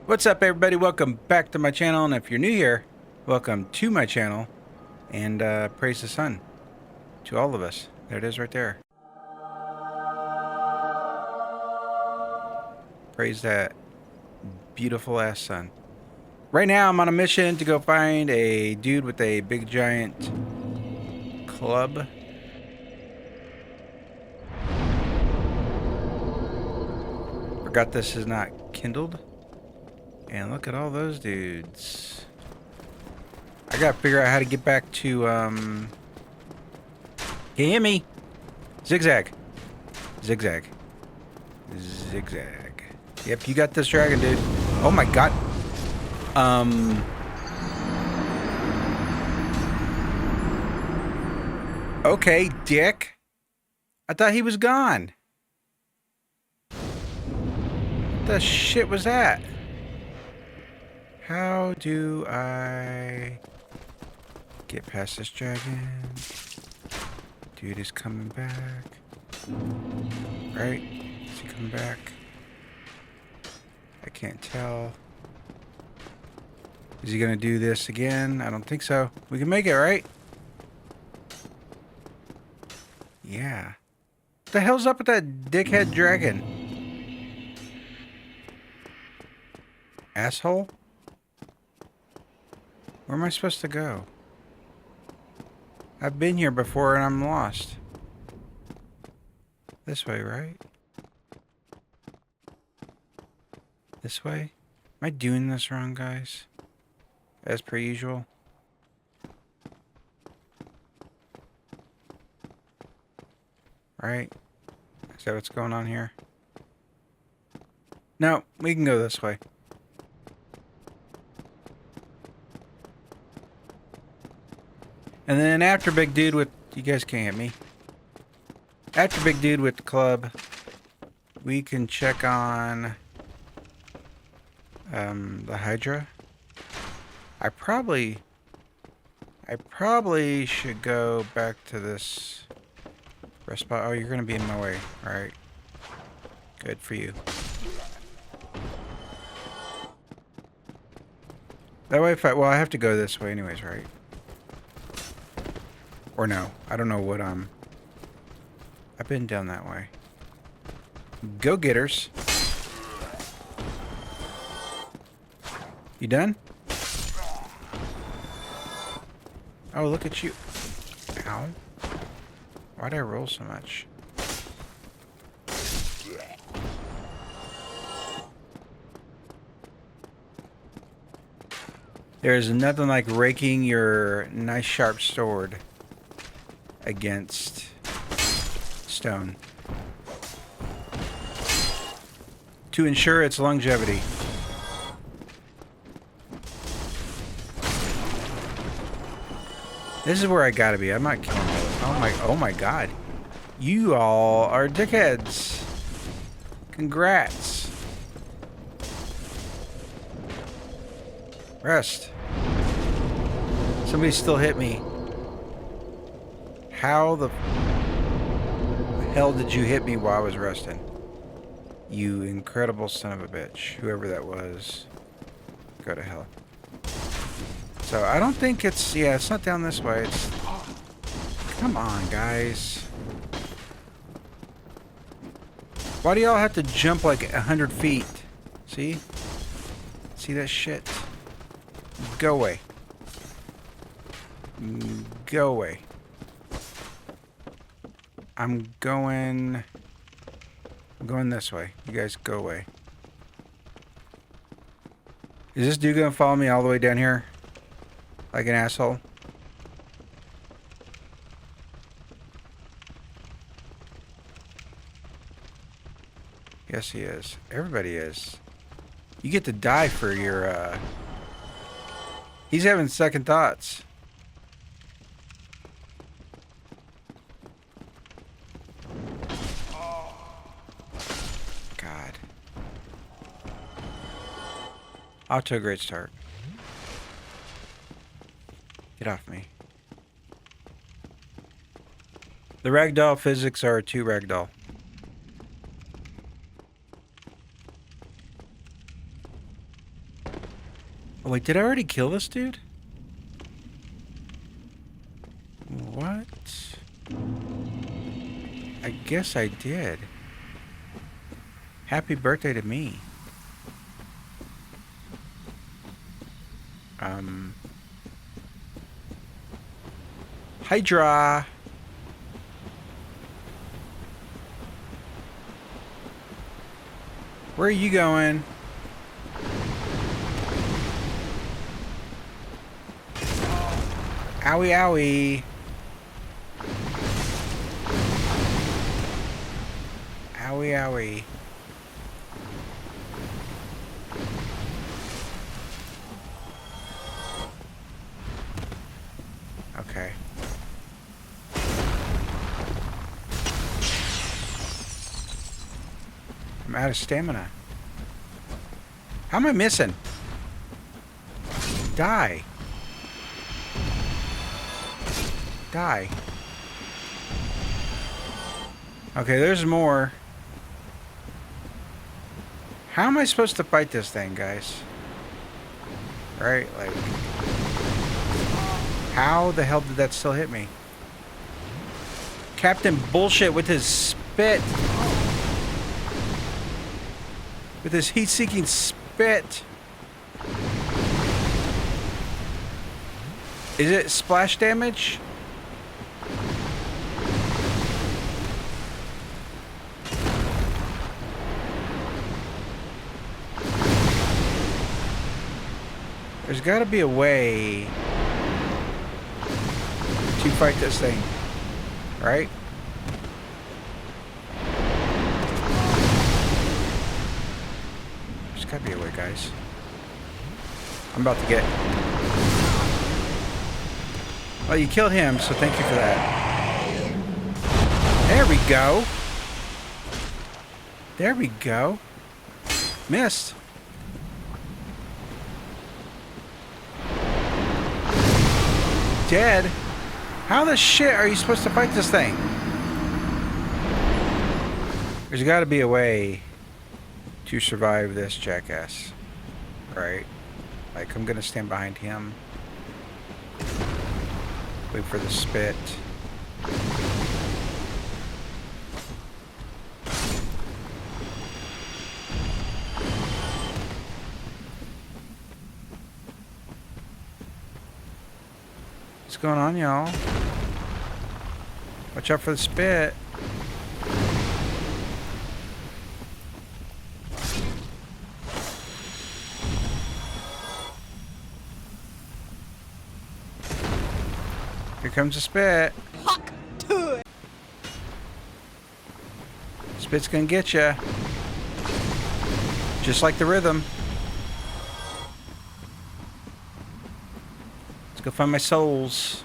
What's up, everybody? Welcome back to my channel, and if you're new here, welcome to my channel, and praise the sun to all of us. There it is right there. Praise that beautiful ass sun. Right now, I'm on a mission to go find a dude with a big giant club. Forgot this is not kindled. And look at all those dudes. I gotta figure out how to get back to, Can you hear me? Zigzag. Zigzag. Zigzag. Yep, you got this dragon, dude. Oh my god. Okay, dick. I thought he was gone. What the shit was that? How do I get past this dragon? Dude is coming back. Right? Is he coming back? I can't tell. Is he gonna do this again? I don't think so. We can make it, right? Yeah. What the hell's up with that dickhead dragon? Asshole? Where am I supposed to go? I've been here before and I'm lost. This way, right? This way? Am I doing this wrong, guys? As per usual. Right? Is that what's going on here? No, we can go this way. And then after big dude with... You guys can't hit me. After big dude with the club, we can check on the Hydra. I probably should go back to this rest spot. Oh, you're gonna be in my way. Alright. Good for you. That way if I... Well, I have to go this way anyways, right? Or no. I don't know what I've been down that way. Go getters. You done? Oh, look at you. Ow. Why'd I roll so much? There's nothing like raking your nice sharp sword against stone to ensure its longevity. This is where I gotta be. I'm not killing it. Oh my god. You all are dickheads. Congrats. Rest. Somebody still hit me. How the hell did you hit me while I was resting? You incredible son of a bitch. Whoever that was. Go to hell. So, I don't think it's... Yeah, it's not down this way. It's... Come on, guys. Why do y'all have to jump like 100 feet? See? See that shit? Go away. Go away. I'm going this way. You guys go away. Is this dude gonna follow me all the way down here? Like an asshole? Yes, he is. Everybody is. You get to die for your, He's having second thoughts. God. Off to a great start. Get off me. The ragdoll physics are too ragdoll. Oh, wait, did I already kill this dude? What? I guess I did. Happy birthday to me. Hydra! Where are you going? Owie, owie. Owie, owie. Okay. I'm out of stamina. How am I missing? Die. Die. Okay, there's more. How am I supposed to fight this thing, guys? Right? Like... How the hell did that still hit me? Captain Bullshit with his spit. With his heat-seeking spit. Is it splash damage? There's got to be a way to fight this thing, right? There's got to be a way, guys. I'm about to get... Well, you killed him, so thank you for that. There we go. There we go. Missed. Dead? How the shit are you supposed to fight this thing? There's got to be a way to survive this jackass. Right? Like, I'm gonna stand behind him. Wait for the spit. What's going on, y'all? Watch out for the spit. Here comes the spit. Fuck to it. Spit's gonna get you. Just like the rhythm. Let's go find my souls.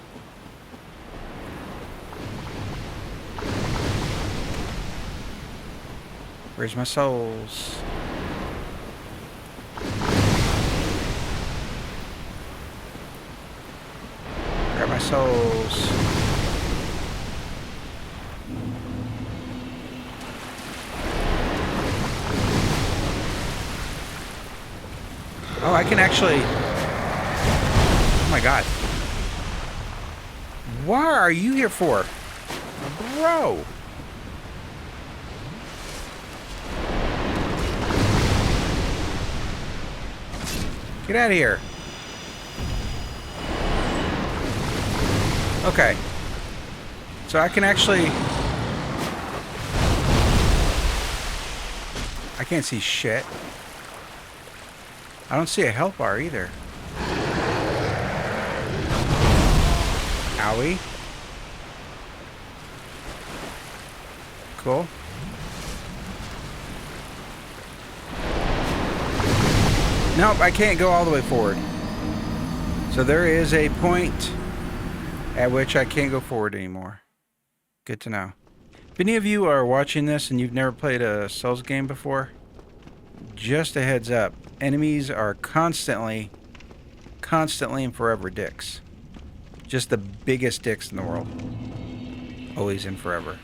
Where's my souls? Grab my souls. Oh, I can actually... Oh my god. What are you here for? Bro! Get out of here. Okay. So I can actually... I can't see shit. I don't see a health bar either. Owie. Cool. Nope, I can't go all the way forward. So there is a point at which I can't go forward anymore. Good to know. If any of you are watching this and you've never played a Souls game before, just a heads up. Enemies are constantly and forever dicks. Just the biggest dicks in the world. Always and forever.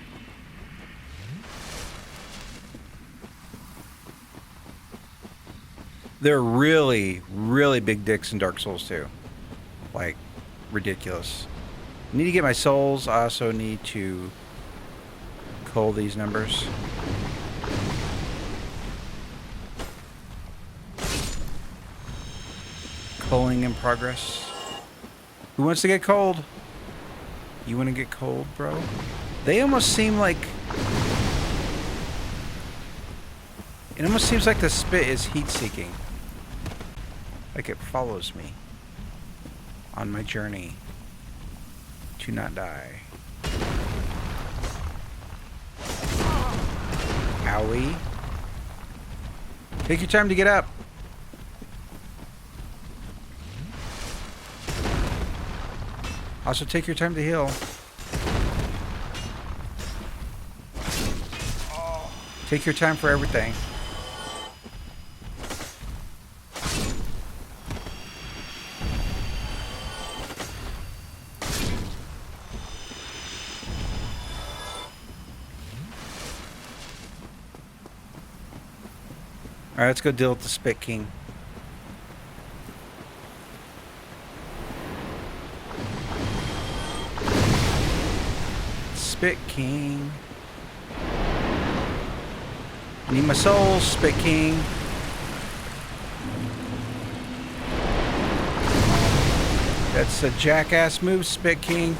They're really, really big dicks in Dark Souls 2. Like, ridiculous. I need to get my souls. I also need to cull these numbers. Culling in progress. Who wants to get cold? You want to get cold, bro? They almost seem like... It almost seems like the spit is heat-seeking. Like it follows me on my journey to not die. Owie. Take your time to get up. Also take your time to heal. Take your time for everything. Alright, let's go deal with the Spit King. Spit King. I need my soul, Spit King. That's a jackass move, Spit King.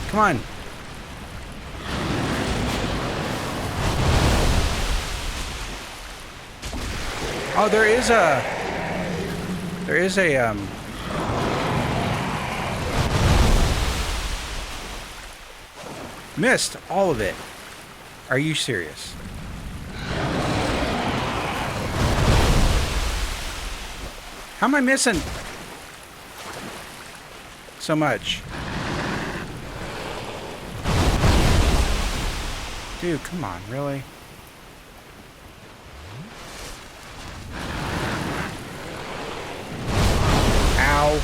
Come on. Oh, there is a missed all of it. Are you serious? How am I missing so much? Dude, come on, really? Ow.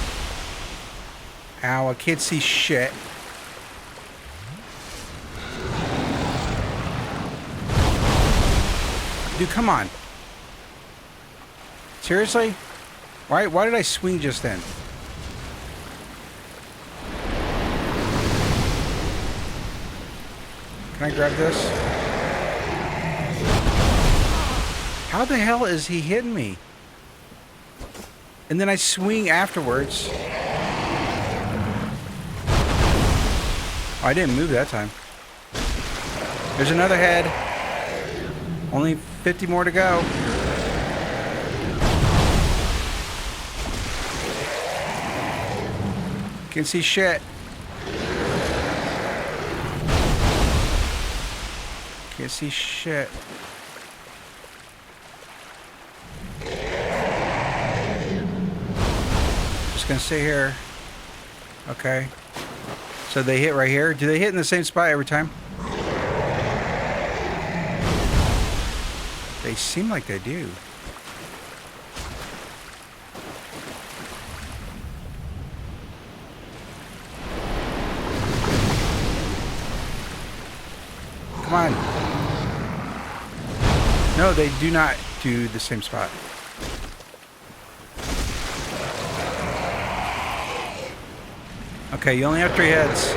Ow, I can't see shit. Dude, come on. Seriously? Why did I swing just then? Can I grab this? How the hell is he hitting me? And then I swing afterwards. Oh, I didn't move that time. There's another head. Only 50 more to go. Can't see shit. Can't see shit. Just gonna stay here. Okay. So they hit right here. Do they hit in the same spot every time? They seem like they do. Come on. No, they do not do the same spot. Okay, you only have 3 heads.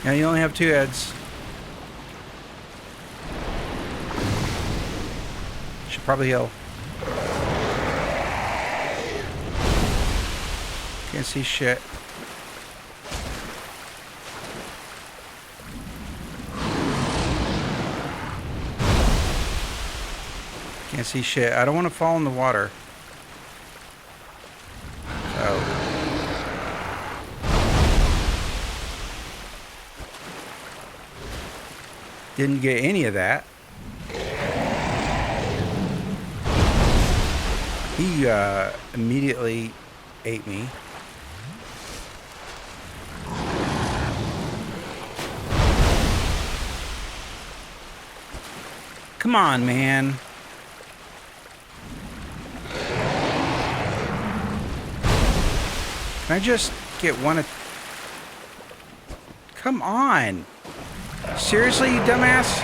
Yeah, you only have 2 heads. Should probably heal. Can't see shit. Can't see shit. I don't want to fall in the water. So. Didn't get any of that. He immediately ate me. Come on, man. Can Can I just get one of... Come on! Seriously, you dumbass?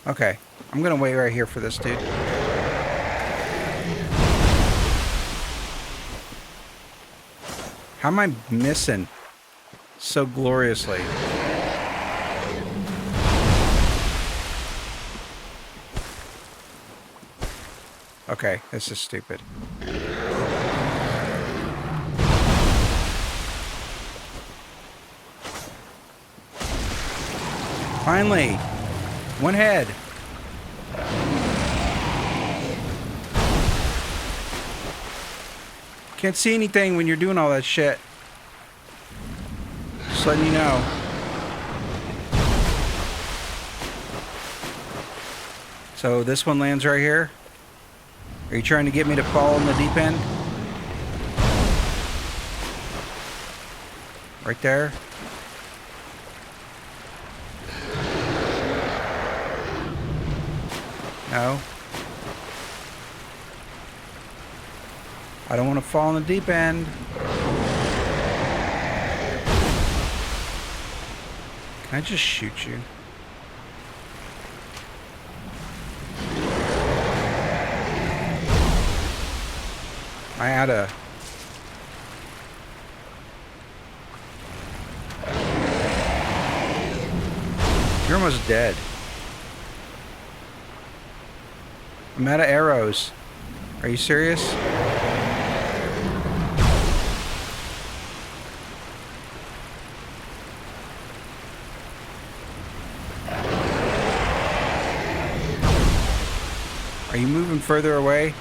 Okay, I'm gonna wait right here for this dude. How am I missing so gloriously? Okay, this is stupid. Finally! One head! Can't see anything when you're doing all that shit. Just letting you know. So this one lands right here? Are you trying to get me to fall in the deep end? Right there? No. I don't want to fall in the deep end. Can I just shoot you? I had a... You're almost dead. I'm out of arrows. Are you serious? Are you moving further away?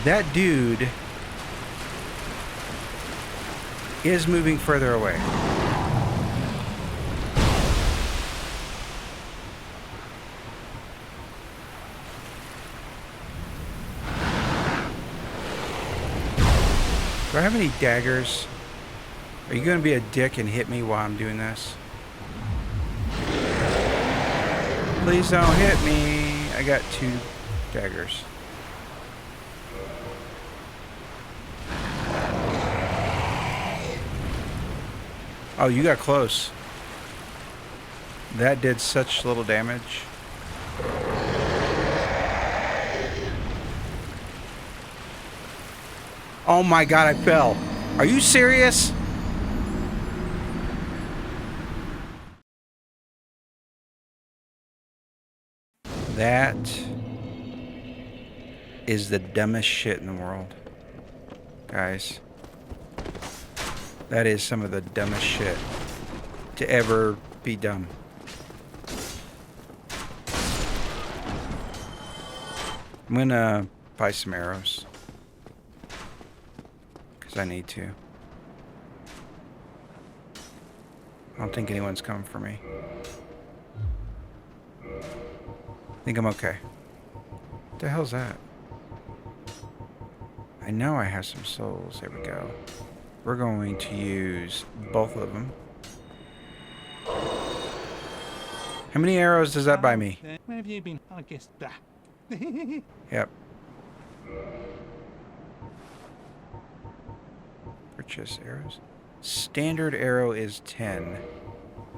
That dude is moving further away. Do I have any daggers? Are you going to be a dick and hit me while I'm doing this? Please don't hit me. I got 2 daggers. Oh, you got close. That did such little damage. Oh my god, I fell. Are you serious? That is the dumbest shit in the world. Guys. That is some of the dumbest shit to ever be dumb. I'm gonna buy some arrows. Because I need to. I don't think anyone's coming for me. I think I'm okay. What the hell's that? I know I have some souls. There we go. We're going to use both of them. How many arrows does that buy me? Where have you been? I guess that. Yep. Purchase arrows. Standard arrow is 10,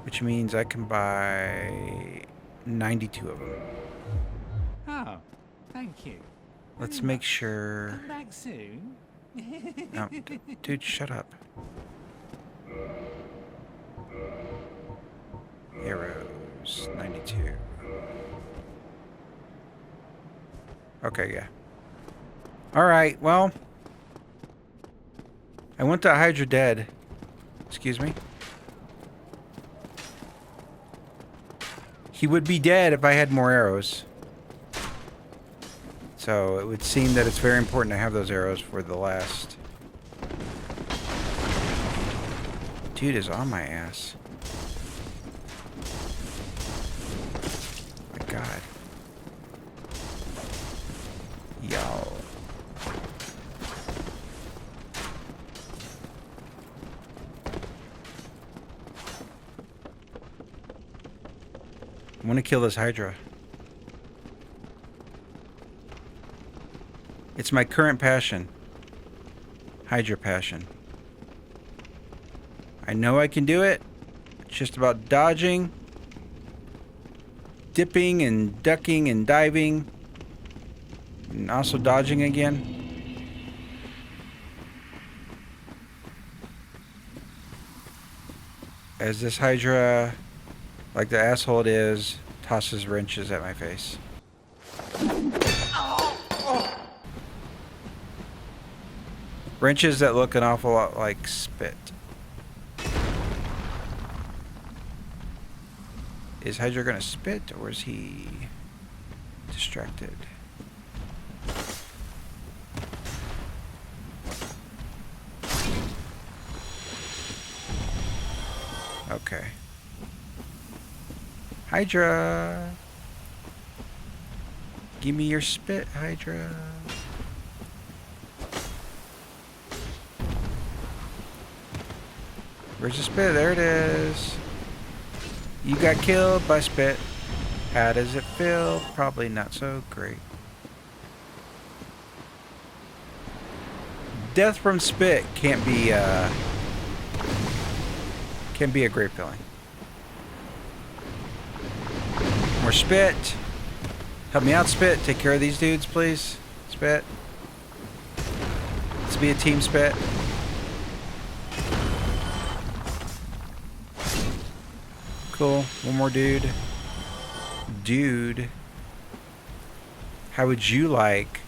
which means I can buy 92 of them. Oh, thank you. Let's make sure. Come back soon. No, dude, shut up. Arrows, 92. Okay, yeah. Alright, well. I went to Hydra dead. Excuse me? He would be dead if I had more arrows. So it would seem that it's very important to have those arrows for the last. Dude is on my ass. My God. I want to kill this Hydra. It's my current passion. Hydra passion. I know I can do it. It's just about dodging, dipping and ducking and diving, and also dodging again. As this Hydra, like the asshole it is, tosses wrenches at my face. Wrenches that look an awful lot like spit. Is Hydra gonna spit, or is he distracted? Okay. Hydra! Give me your spit, Hydra. Where's the spit? There it is. You got killed by spit. How does it feel? Probably not so great. Death from spit can't be a great feeling. More spit. Help me out, spit. Take care of these dudes, please. Spit. Let's be a team, spit. Cool. One more dude. Dude. How would you like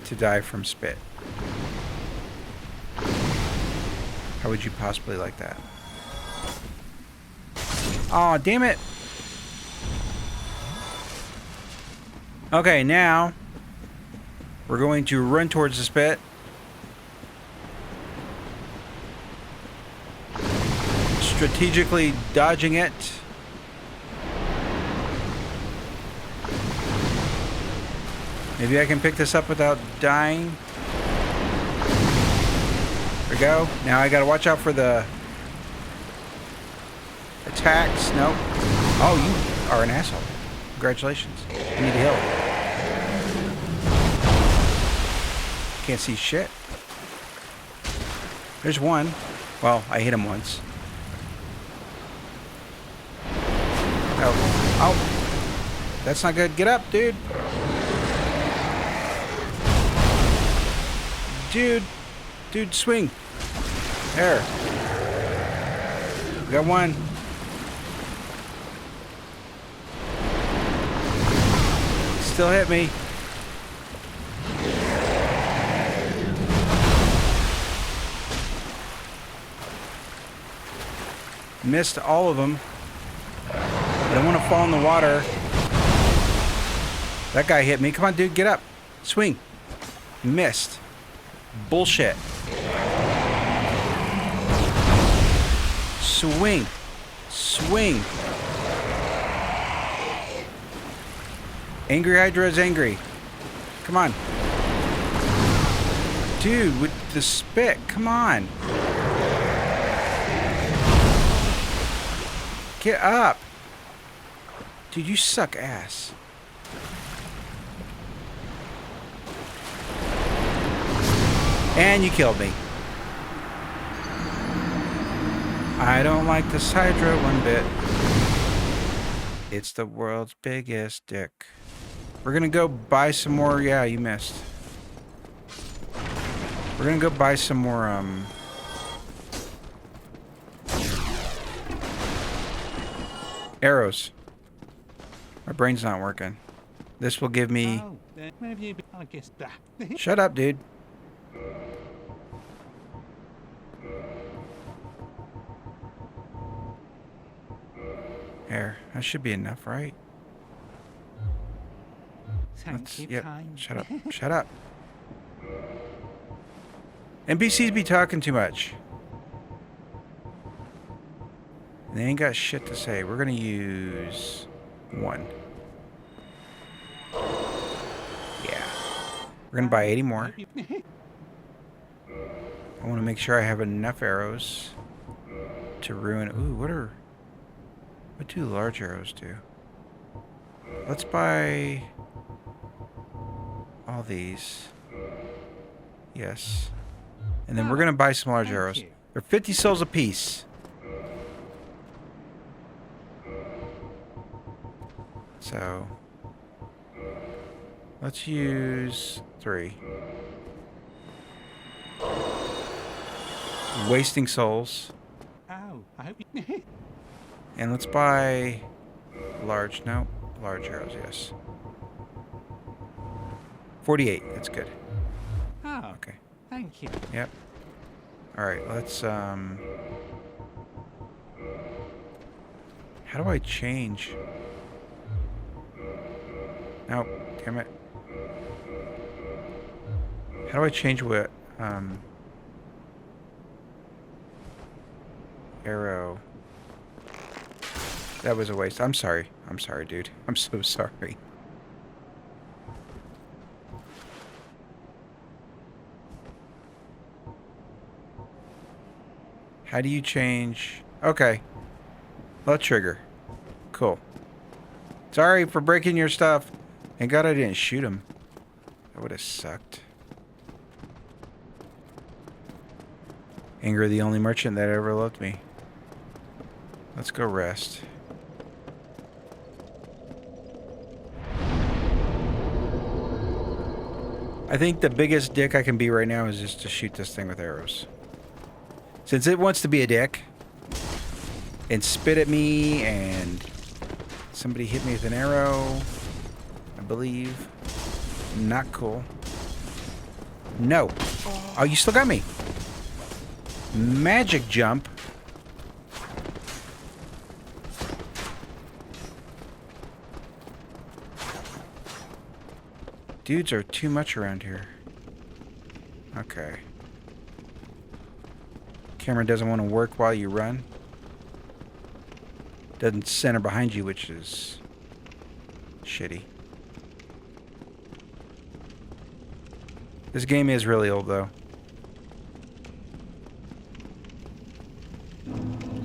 to die from spit? How would you possibly like that? Aw, damn it. Okay, now we're going to run towards the spit. Strategically dodging it. Maybe I can pick this up without dying. There we go. Now I gotta watch out for the attacks. Nope. Oh, you are an asshole. Congratulations. You need a heal. Can't see shit. There's one. Well, I hit him once. Oh. Oh. That's not good. Get up, dude. Dude, swing. There. Got one. Still hit me. Missed all of them. I don't want to fall in the water. That guy hit me. Come on, dude, get up. Swing. Missed. Bullshit. Swing. Swing. Angry Hydra is angry. Come on. Dude, with the spit. Come on. Get up. Dude, you suck ass. And you killed me. I don't like this Hydra one bit. It's the world's biggest dick. We're gonna go buy some more. Yeah, you missed. We're gonna go buy some more, arrows. My brain's not working. This will give me... Oh, where have you been? I guess that. Shut up, dude. There. That should be enough, right? Thank you, Yep. kind. Shut up. Shut up. NPCs be talking too much. They ain't got shit to say. We're gonna use one. Yeah. We're gonna buy 80 more. I want to make sure I have enough arrows to ruin... Ooh, what do large arrows do? Let's buy all these. Yes. And then we're going to buy some large Thank arrows. you. They're 50 souls apiece. So, let's use 3. Wasting souls. Oh, I hope you... And let's buy large arrows, yes. 48, that's good. Oh, Okay. thank you. Yep. Alright, let's, how do I change? No, damn it. How do I change what, arrow? That was a waste. I'm sorry. I'm sorry, dude. I'm so sorry. How do you change? Okay. Let trigger. Cool. Sorry for breaking your stuff. Thank God I didn't shoot him. That would have sucked. Anger, the only merchant that ever loved me. Let's go rest. I think the biggest dick I can be right now is just to shoot this thing with arrows. Since it wants to be a dick and spit at me, and somebody hit me with an arrow, I believe. Not cool. No. Oh, you still got me. Magic jump. Dudes are too much around here. Okay. Camera doesn't want to work while you run. Doesn't center behind you, which is shitty. This game is really old, though.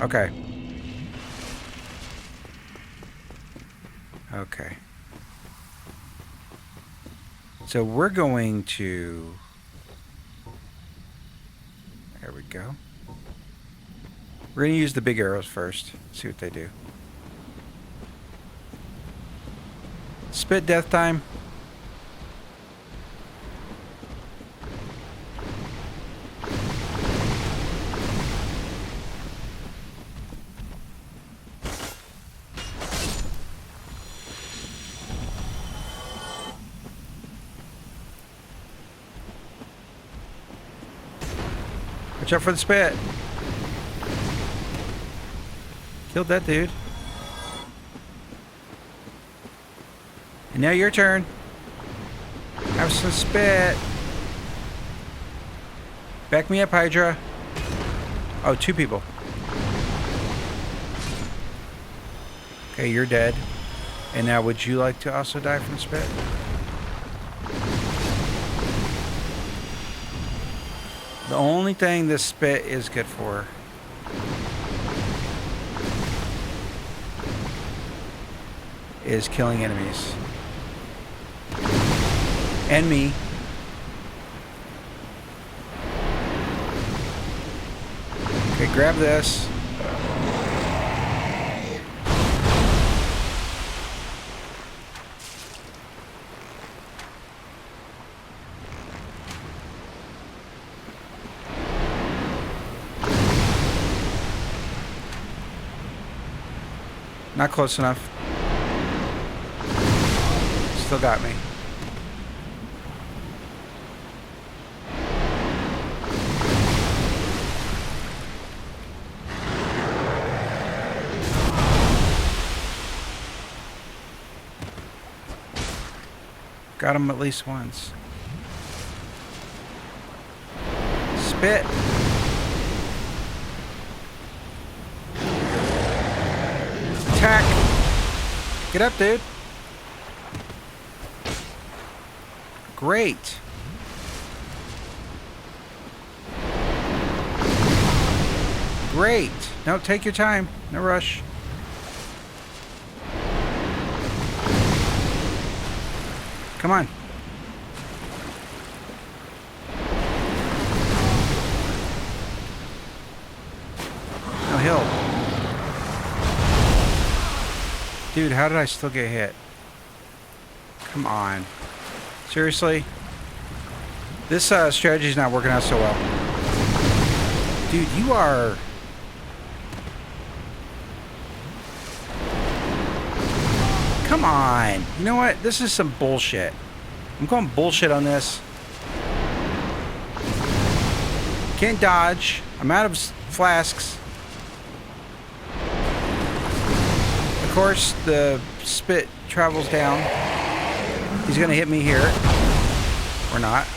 Okay. Okay. So we're going to... There we go. We're going to use the big arrows first. See what they do. Spit death time. Watch out for the spit. Killed that dude. And now your turn. Have some spit. Back me up, Hydra. Oh, 2 people. Okay, you're dead. And now would you like to also die from spit? The only thing this spit is good for is killing enemies. And me. Okay, grab this. Not close enough. Still got me. Got him at least once. Spit. Attack. Get up, dude. Great. Great. No, take your time. No rush. Come on. No hill. Dude, how did I still get hit? Come on. Seriously? This strategy's not working out so well. Dude, you are... Come on. You know what? This is some bullshit. I'm going bullshit on this. Can't dodge. I'm out of flasks. Of course, the spit travels down. He's gonna hit me here. Or not.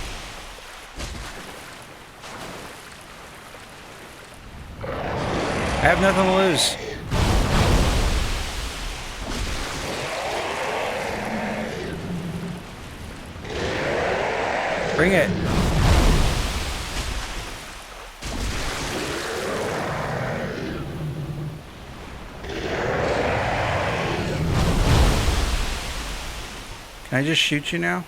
I have nothing to lose. Bring it. Can I just shoot you now?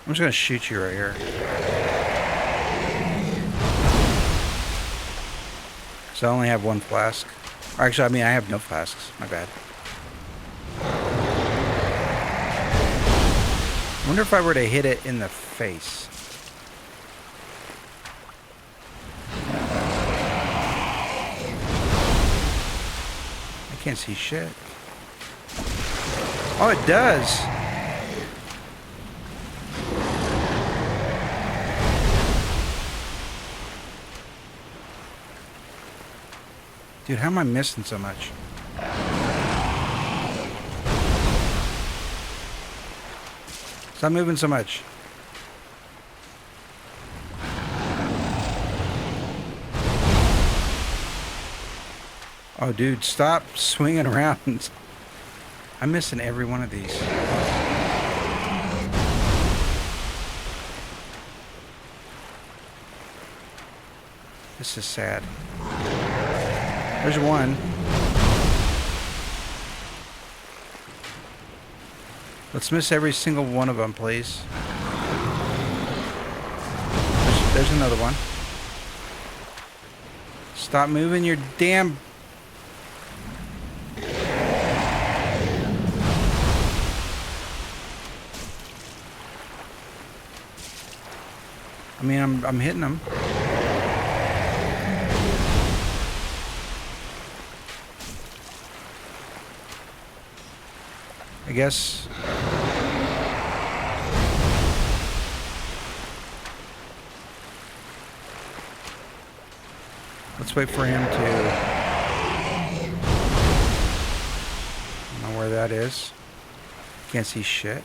I'm just gonna shoot you right here. So I only have one flask. Or actually, I mean, I have no flasks. My bad. I wonder if I were to hit it in the face. I can't see shit. Oh, it does. Dude, how am I missing so much? Stop moving so much. Oh, dude, stop swinging around. I'm missing every one of these. This is sad. There's one. Let's miss every single one of them, please. There's another one. Stop moving your damn... I mean, I'm hitting them. I guess. Let's wait for him to... I don't know where that is. Can't see shit.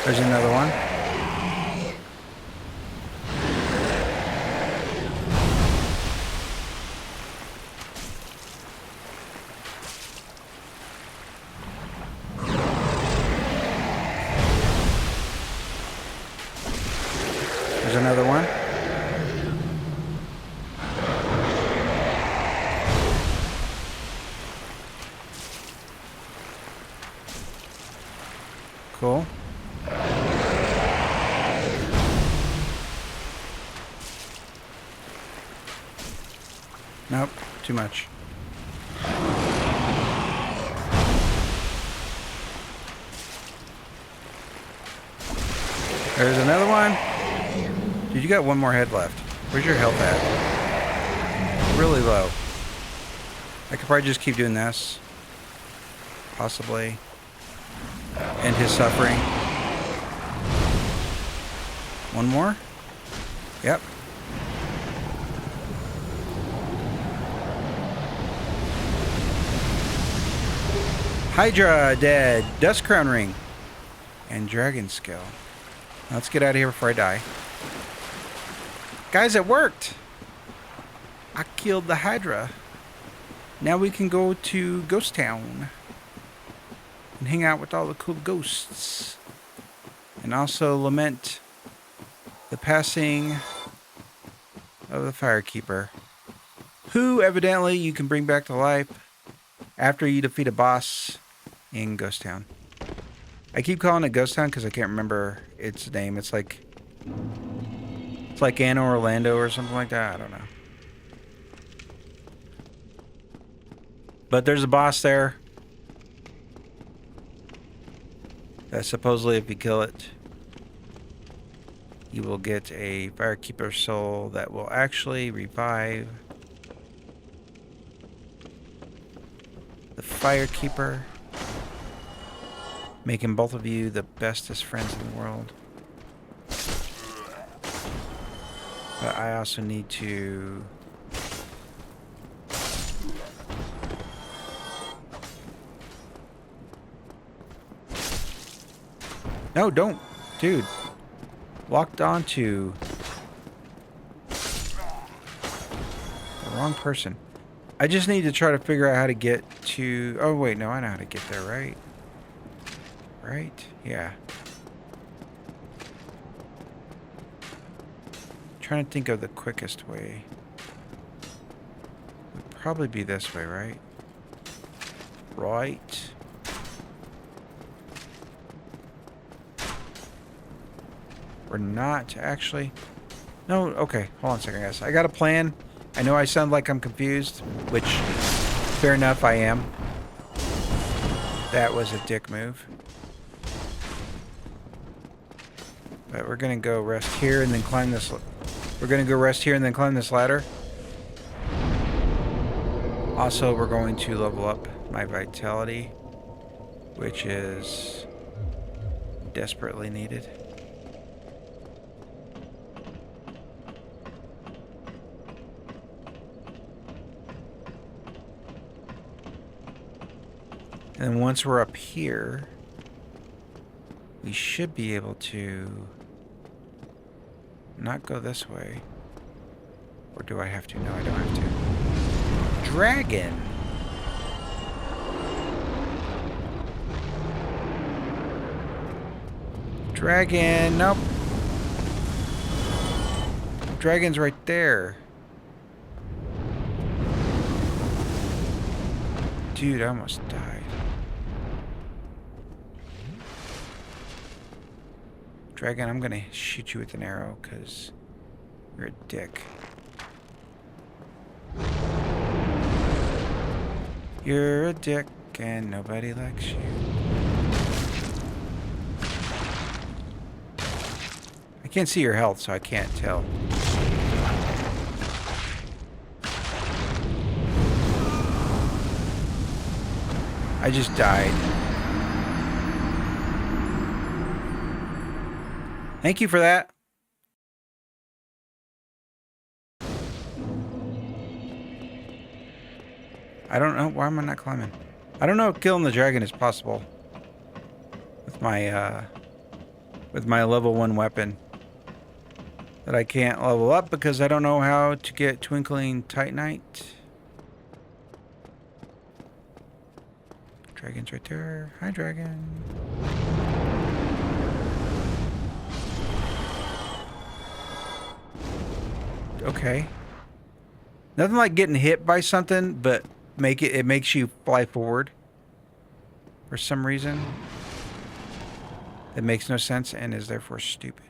There's another one. There's another one. Cool. Nope, too much. There's another one. Dude, you got one more head left. Where's your health at? Really low. I could probably just keep doing this. Possibly. End his suffering. One more? Yep. Hydra dead. Dust Crown Ring. And Dragon Skill. Let's get out of here before I die. Guys, it worked! I killed the Hydra. Now we can go to Ghost Town. and hang out with all the cool ghosts. And also lament the passing of the Firekeeper, who evidently you can bring back to life after you defeat a boss in Ghost Town. I keep calling it Ghost Town because I can't remember its name. It's like Anno Orlando or something like that. I don't know. But there's a boss there that supposedly if you kill it, you will get a Firekeeper soul that will actually revive the Firekeeper, making both of you the bestest friends in the world. But I also need to... No, don't. Dude. Locked onto the wrong person. I just need to try to figure out how to get to... Oh, wait. No, I know how to get there, right? Right? Yeah. Trying to think of the quickest way. Would probably be this way, right? Right. We're not actually. No, okay. Hold on a second, guys. I got a plan. I know I sound like I'm confused, which, fair enough, I am. That was a dick move. But we're gonna go rest here and then climb this. We're gonna go rest here and then climb this ladder. Also, we're going to level up my vitality, which is desperately needed. And once we're up here, we should be able to not go this way. Or do I have to? No, I don't have to. Dragon! Dragon! Nope. Dragon's right there. Dude, I almost died. Dragon, I'm gonna shoot you with an arrow because you're a dick. You're a dick and nobody likes you. I can't see your health, so I can't tell. I just died. Thank you for that. I don't know. Why am I not climbing? I don't know if killing the dragon is possible with my level 1 weapon. That I can't level up because I don't know how to get Twinkling Titanite. Dragon's right there. Hi, dragon. Okay. Nothing like getting hit by something, but it makes you fly forward for some reason. That makes no sense and is therefore stupid.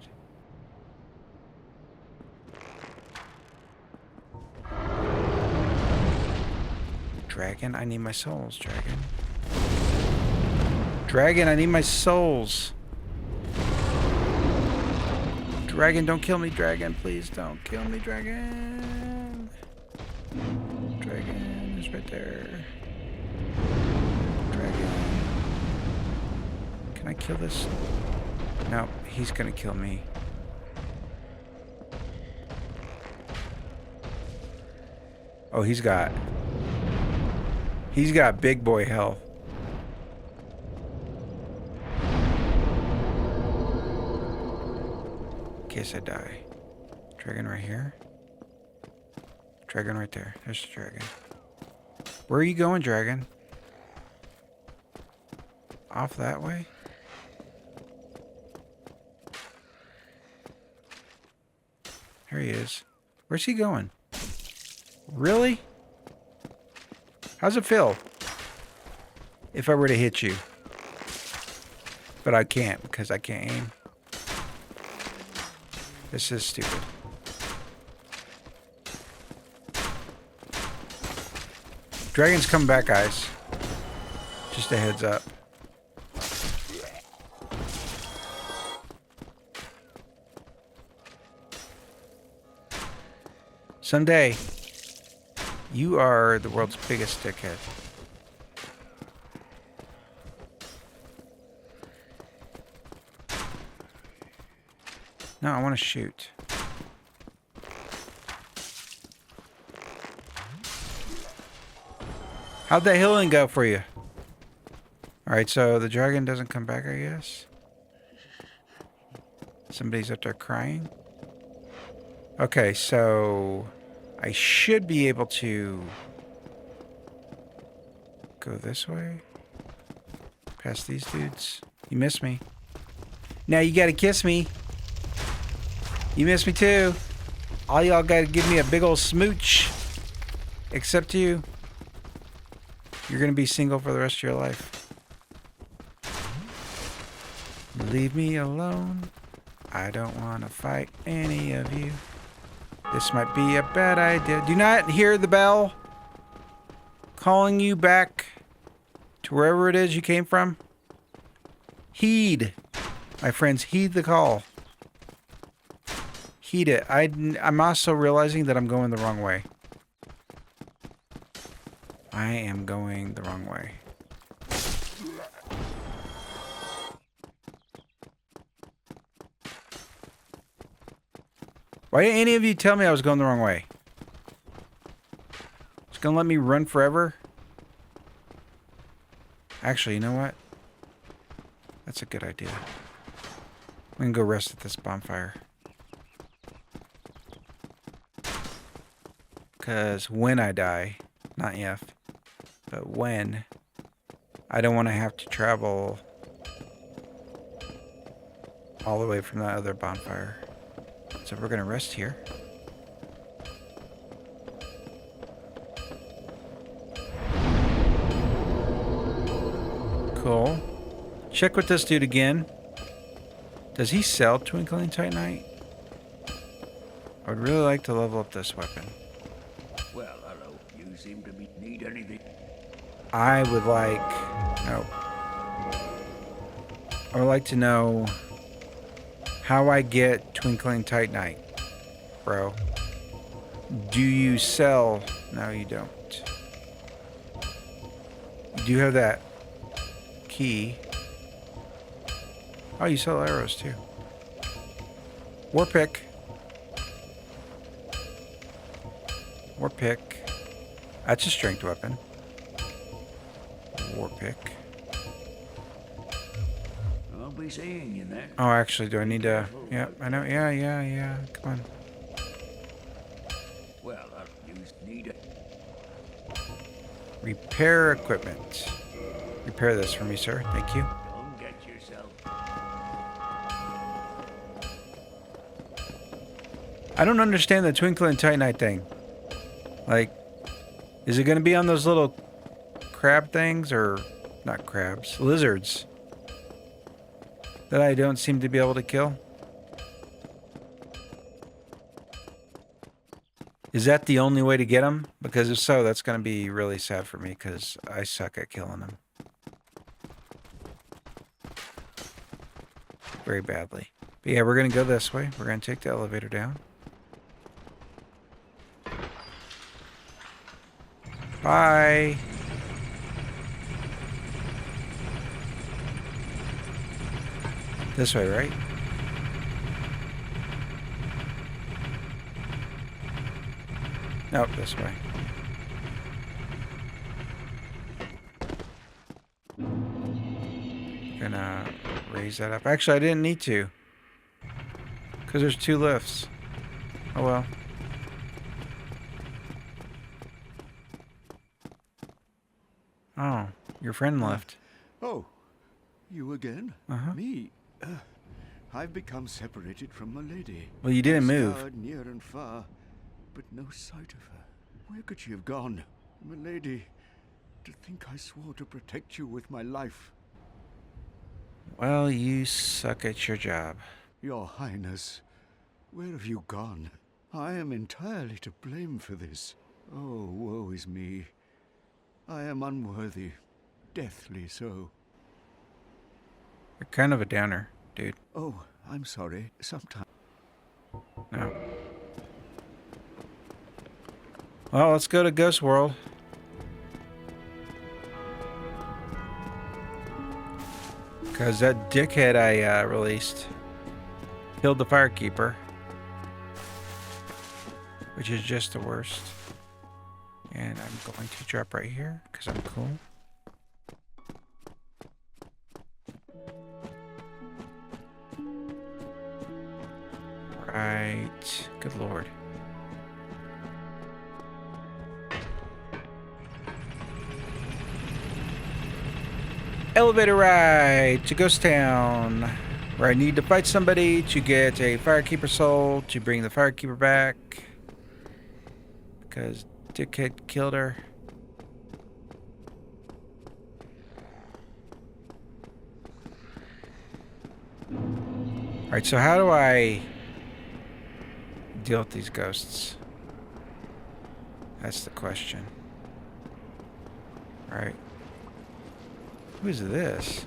Dragon, I need my souls, dragon. Dragon, I need my souls. Dragon, don't kill me, dragon. Please don't kill me, dragon. Dragon is right there. Dragon. Can I kill this? No, he's gonna kill me. Oh, he's got big boy health. In case I die. Dragon right here. Dragon right there. There's the dragon. Where are you going, dragon? off that way? Here he is. Where's he going? Really? How's it feel if I were to hit you? But I can't because I can't aim. This is stupid. Dragon's coming back, guys. Just a heads up. Someday, you are the world's biggest dickhead. No, I want to shoot. How'd that healing go for you? Alright, so the dragon doesn't come back, I guess. Somebody's up there crying. Okay, so I should be able to go this way. Past these dudes. You missed me. Now you gotta kiss me. You missed me too. All y'all gotta give me a big old smooch. Except you. You're gonna be single for the rest of your life. Leave me alone. I don't want to fight any of you. This might be a bad idea. Do not hear the bell calling you back to wherever it is you came from. Heed. My friends, heed the call. Heed it. I'm also realizing that I'm going the wrong way. I am going the wrong way. Why didn't any of you tell me I was going the wrong way? It's gonna let me run forever? Actually, you know what? That's a good idea. I'm gonna go rest at this bonfire. Because when I die, not if, but when, I don't want to have to travel all the way from that other bonfire. So we're going to rest here. Cool. Check with this dude again. Does he sell Twinkling Titanite? I would really like to level up this weapon. Well, hello. You seem to need anything. I would like... No. I would like to know how I get Twinkling Titanite, bro. Do you sell... No, you don't. You do have that key. Oh, you sell arrows too. War pick. War pick. That's a strength weapon. War pick. I'll be seeing you then. Oh, actually, do I need to... Yeah, I know. Yeah. Come on. Well, you need it. Repair equipment. Repair this for me, sir. Thank you. Don't get yourself. I don't understand the Twinkling Titanite thing. Like, is it going to be on those little crab things? Or, not crabs, lizards. That I don't seem to be able to kill? Is that the only way to get them? Because if so, that's going to be really sad for me because I suck at killing them. Very badly. But yeah, we're going to go this way. We're going to take the elevator down. Bye. This way, right? Nope, this way. Gonna raise that up. Actually, I didn't need to. Because there's 2 lifts. Oh well. Oh, your friend left. Oh, You again? Uh-huh. Me? I've become separated from my lady. Well, you didn't I move. scoured near and far, but no sight of her. Where could she have gone? My lady, to think I swore to protect you with my life. Well, you suck at your job. Your Highness, where have you gone? I am entirely to blame for this. Oh, woe is me. I am unworthy, deathly so. You're kind of a downer, dude. Oh, I'm sorry. Sometimes. No. Well, let's go to Ghost World. Because that dickhead I released killed the firekeeper. Which is just the worst. And I'm going to drop right here because I'm cool. Right. Good lord. Elevator ride to Ghost Town, where I need to fight somebody to get a firekeeper soul to bring the firekeeper back. Because dickhead killed her. Alright, so how do I deal with these ghosts? That's the question. Alright. Who is this?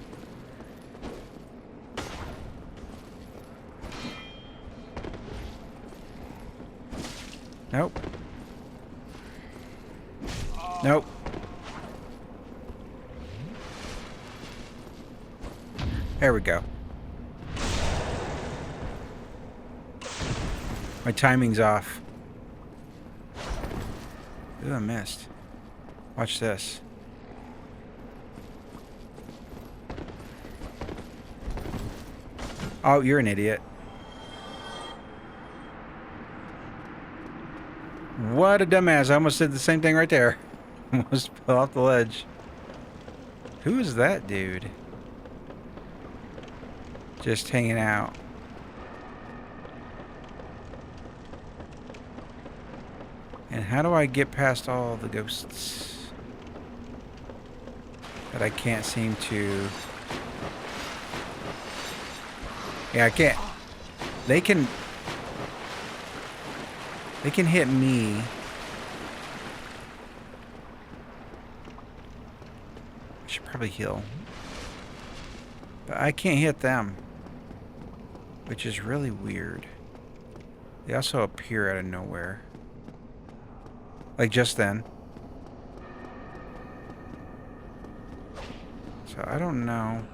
Nope. Nope. There we go. My timing's off. Ooh, I missed. Watch this. Oh, you're an idiot. What a dumbass. I almost did the same thing right there. Almost fell off the ledge. Who is that dude? Just hanging out. And how do I get past all the ghosts that I can't seem to... Yeah, I can't. They can hit me. I should probably heal. But I can't hit them, which is really weird. They also appear out of nowhere. Like just then. So I don't know.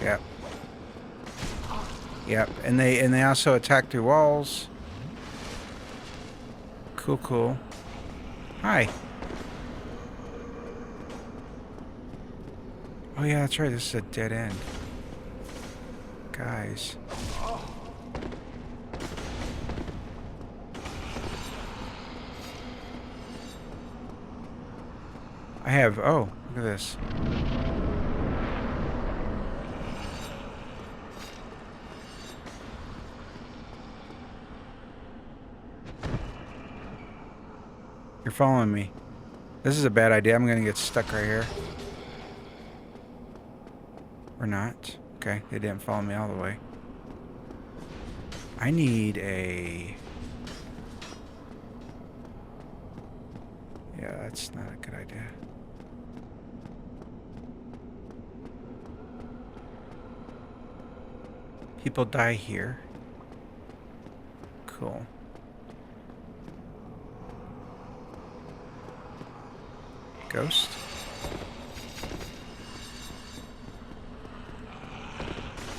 Yep. Yep, and they also attack through walls. Cool, cool. Hi. Oh yeah, that's right. This is a dead end. Guys. I have, oh, look at this. You're following me. This is a bad idea. I'm gonna get stuck right here. Or not. Okay, they didn't follow me all the way. I need a... Yeah, that's not a good idea. People die here. Cool. Ghost.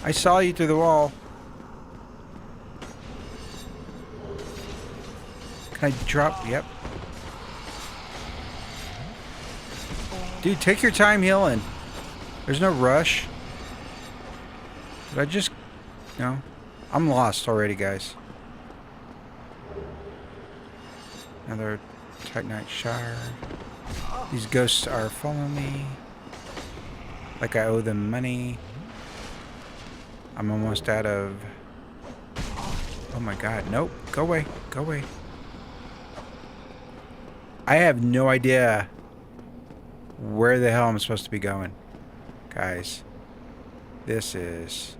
I saw you through the wall. Can I drop? Yep. Dude, take your time healing. There's no rush. Did I just... No. I'm lost already, guys. Another Titanite Shire. These ghosts are following me. Like I owe them money. I'm almost out of... Oh my god, nope. Go away. Go away. I have no idea where the hell I'm supposed to be going. Guys. This is...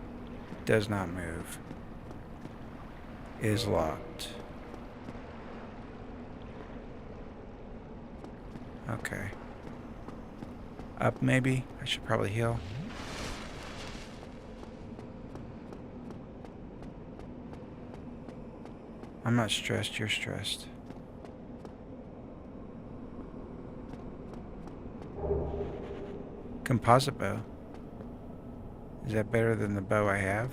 Does not move. Is locked. Okay. Up maybe? I should probably heal. I'm not stressed, you're stressed. Composite bow. Is that better than the bow I have?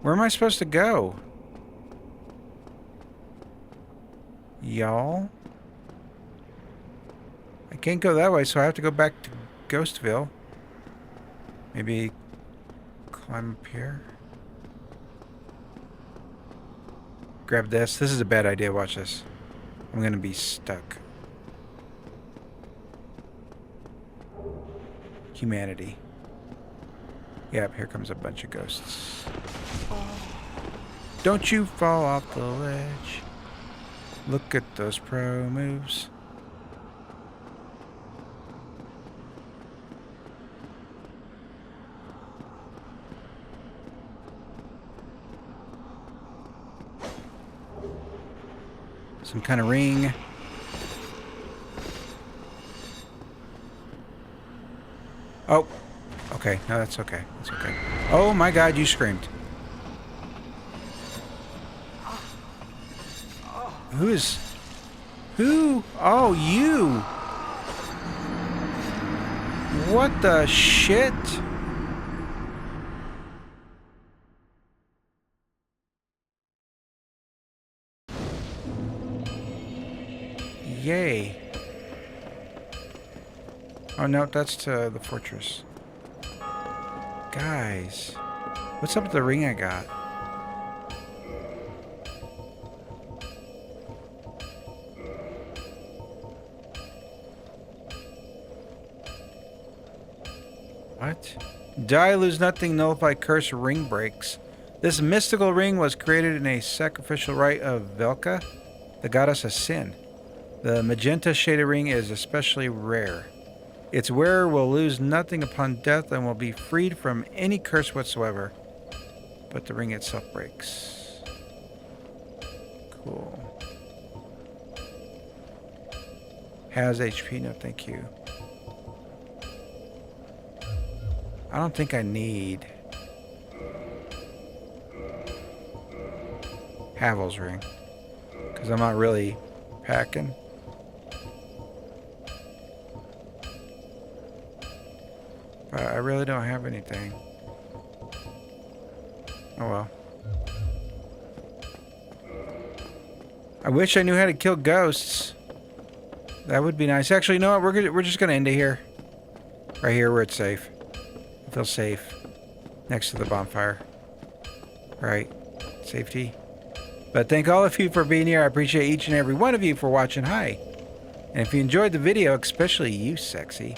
Where am I supposed to go? Y'all? I can't go that way, so I have to go back to Ghostville. Maybe climb up here. Grab this. This is a bad idea. Watch this. I'm gonna be stuck. Humanity. Yep, here comes a bunch of ghosts. Don't you fall off the ledge. Look at those pro moves. Some kind of ring. Oh, okay. No, that's okay. That's okay. Oh my God, you screamed. Who is... Who? Oh, you! What the shit? Yay. Oh no, that's to the fortress. Guys, what's up with the ring I got? What? Die, lose nothing, nullify curse, ring breaks. This mystical ring was created in a sacrificial rite of Velka, the goddess of sin. The magenta shaded ring is especially rare. Its wearer will lose nothing upon death and will be freed from any curse whatsoever. But the ring itself breaks. Cool. Has HP? No, thank you. I don't think I need Havel's ring, because I'm not really packing. But I really don't have anything. Oh well. I wish I knew how to kill ghosts. That would be nice. Actually, you know what? We're just gonna end it here. Right here where it's safe. I feel safe. Next to the bonfire. Right. Safety. But thank all of you for being here. I appreciate each and every one of you for watching. Hi. And if you enjoyed the video, especially you, sexy,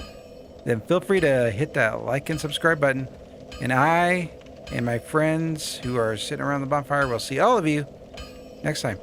then feel free to hit that like and subscribe button. And I and my friends who are sitting around the bonfire will see all of you next time.